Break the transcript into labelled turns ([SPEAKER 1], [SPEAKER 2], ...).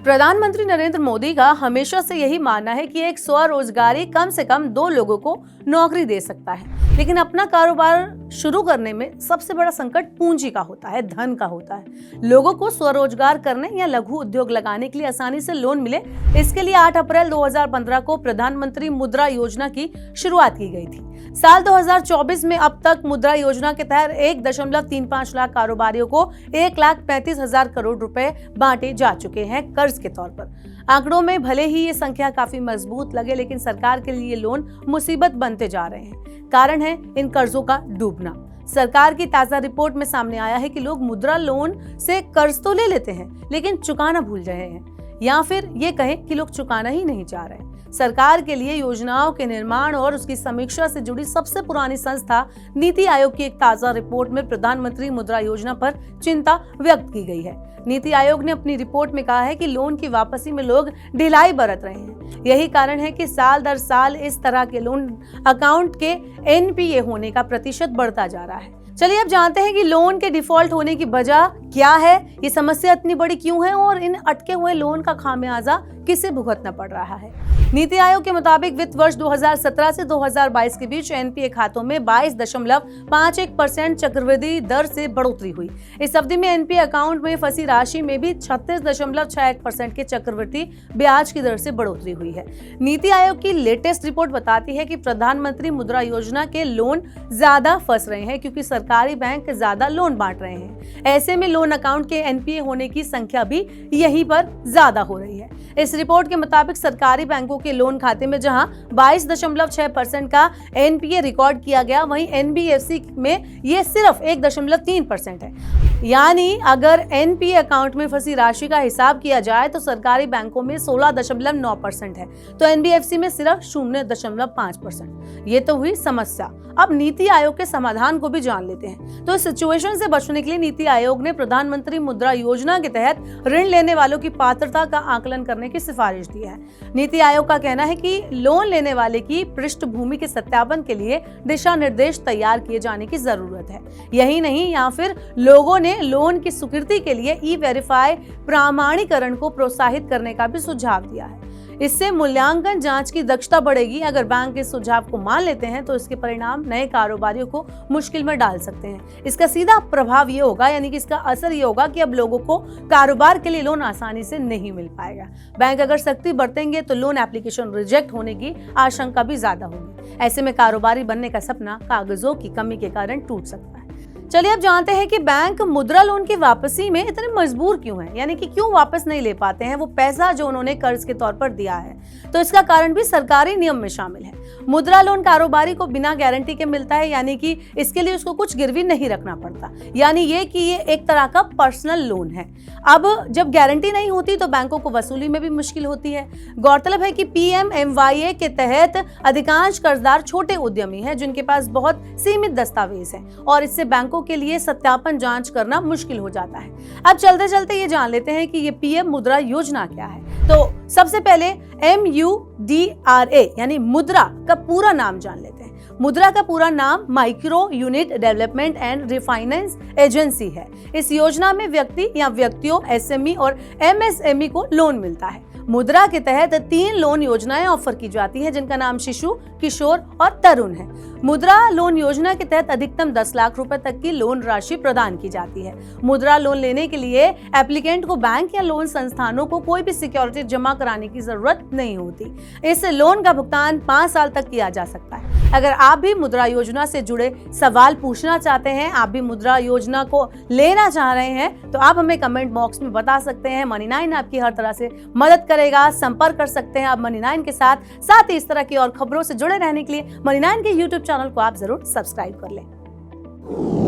[SPEAKER 1] प्रधानमंत्री नरेंद्र मोदी का हमेशा से यही मानना है कि एक स्वरोजगारी कम से कम 2 लोगों को नौकरी दे सकता है, लेकिन अपना कारोबार शुरू करने में सबसे बड़ा संकट पूंजी का होता है, धन का होता है। लोगों को स्वरोजगार करने या लघु उद्योग लगाने के लिए आसानी से लोन मिले, इसके लिए 8 अप्रैल 2015 को प्रधानमंत्री मुद्रा योजना की शुरुआत की गई थी। साल 2024 में अब तक मुद्रा योजना के तहत 1.35 लाख कारोबारियों को 1,35,000 करोड़ रुपए बांटे जा चुके हैं कर्ज के तौर पर। आंकड़ों में भले ही ये संख्या काफी मजबूत लगे, लेकिन सरकार के लिए लोन मुसीबत बनते जा रहे हैं। कारण है इन कर्जों का डूबना। सरकार की ताजा रिपोर्ट में सामने आया है कि लोग मुद्रा लोन से कर्ज तो ले लेते हैं, लेकिन चुकाना भूल रहे हैं, या फिर ये कहें कि लोग चुकाना ही नहीं चाह रहे। सरकार के लिए योजनाओं के निर्माण और उसकी समीक्षा से जुड़ी सबसे पुरानी संस्था नीति आयोग की एक ताजा रिपोर्ट में प्रधानमंत्री मुद्रा योजना पर चिंता व्यक्त की गई है। नीति आयोग ने अपनी रिपोर्ट में कहा है कि लोन की वापसी में लोग ढिलाई बरत रहे हैं। यही कारण है कि साल दर साल इस तरह के लोन अकाउंट के एनपीए होने का प्रतिशत बढ़ता जा रहा है। चलिए अब जानते हैं कि लोन के डिफॉल्ट होने की वजह क्या है, ये समस्या इतनी बड़ी क्यों है और इन अटके हुए लोन का खामियाजा किसे भुगतना पड़ रहा है। नीति आयोग के मुताबिक वित्त वर्ष 2017 से 2022 के बीच एनपीए खातों में 22.51% चक्रवृद्धि दर से बढ़ोतरी हुई। इस अवधि में एनपीए अकाउंट में फंसी राशि में भी 36.61% के चक्रवृद्धि ब्याज की दर से बढ़ोतरी हुई है। नीति आयोग की लेटेस्ट रिपोर्ट बताती है कि प्रधानमंत्री मुद्रा योजना के लोन ज्यादा फंस रहे हैं क्योंकि सरकारी बैंक ज्यादा लोन बांट रहे हैं। ऐसे में लोन अकाउंट के एनपीए होने की संख्या भी यहीं पर ज्यादा हो रही है। इस रिपोर्ट के मुताबिक सरकारी बैंकों के लोन खाते में जहां 22.6% का एनपीए रिकॉर्ड किया गया, वहीं एनबीएफसी में ये सिर्फ 1.3% है। यानी अगर एनपीए अकाउंट में फंसी राशि का हिसाब किया जाए तो सरकारी बैंकों में 16.9% है, तो एनबीएफसी में सिर्फ 0.5%। ये तो हुई समस्या। अब नीति आयोग के समाधान को भी जान लेते हैं। तो इस सिचुएशन से बचने के लिए नीति आयोग ने प्रधानमंत्री मुद्रा योजना के तहत ऋण लेने वालों की पात्रता का आकलन करने की सिफारिश दी है। नीति आयोग का कहना है कि लोन लेने वाले की पृष्ठभूमि के सत्यापन के लिए दिशा निर्देश तैयार किए जाने की जरूरत है। यही नहीं, या फिर लोगों ने लोन की स्वीकृति के लिए ई-वेरीफाई प्रमाणीकरण को प्रोत्साहित करने का भी सुझाव दिया है। इससे मूल्यांकन जांच की दक्षता बढ़ेगी। अगर बैंक इस सुझाव को मान लेते हैं तो इसके परिणाम नए कारोबारियों को मुश्किल में डाल सकते हैं। इसका सीधा प्रभाव ये होगा, यानी कि इसका असर ये होगा कि अब लोगों को कारोबार के लिए लोन आसानी से नहीं मिल पाएगा। बैंक अगर सख्ती बरतेंगे तो लोन एप्लीकेशन रिजेक्ट होने की आशंका भी ज्यादा होगी। ऐसे में कारोबारी बनने का सपना कागजों की कमी के कारण टूट सकता है। चलिए अब जानते हैं कि बैंक मुद्रा लोन की वापसी में इतने मजबूर क्यों हैं, यानी कि क्यों वापस नहीं ले पाते हैं वो पैसा जो उन्होंने कर्ज के तौर पर दिया है। तो इसका कारण भी सरकारी नियम में शामिल है। मुद्रा लोन कारोबारी को बिना गारंटी के मिलता है, यानी कि इसके लिए उसको कुछ गिरवी नहीं रखना पड़ता, यानी ये कि ये एक तरह का पर्सनल लोन है। अब जब गारंटी नहीं होती तो बैंकों को वसूली में भी मुश्किल होती है। गौरतलब है कि पीएमएमवाई के तहत अधिकांश कर्जदार छोटे उद्यमी हैं जिनके पास बहुत सीमित दस्तावेज हैं और इससे बैंकों के लिए सत्यापन जांच करना मुश्किल हो जाता है। अब चलते चलते ये जान लेते हैं कि ये पीएम मुद्रा योजना क्या है। तो सबसे पहले MUDRA यानी मुद्रा का पूरा नाम जान लेते हैं। मुद्रा का पूरा नाम micro unit development and refinance agency है। इस योजना में व्यक्ति या व्यक्तियों, एसएमई और एमएसएमई को लोन मिलता है। मुद्रा के तहत 3 लोन योजनाएं ऑफर की जाती हैं जिनका नाम शिशु, किशोर और तरुण है। मुद्रा लोन योजना के तहत अधिकतम 10 लाख रुपए तक की लोन राशि प्रदान की जाती है। मुद्रा लोन लेने के लिए एप्लीकेंट को बैंक या लोन संस्थानों को कोई भी सिक्योरिटी जमा कराने की जरूरत नहीं होती। इस लोन का भुगतान 5 साल तक किया जा सकता है। अगर आप भी मुद्रा योजना से जुड़े सवाल पूछना चाहते हैं, आप भी मुद्रा योजना को लेना चाह रहे हैं, तो आप हमें कमेंट बॉक्स में बता सकते हैं। मनी9 आपकी हर तरह से मदद करेगा। संपर्क कर सकते हैं आप मनी9 के साथ ही इस तरह की और खबरों से जुड़े रहने के लिए मनी9 के YouTube चैनल को आप जरूर सब्सक्राइब कर लें।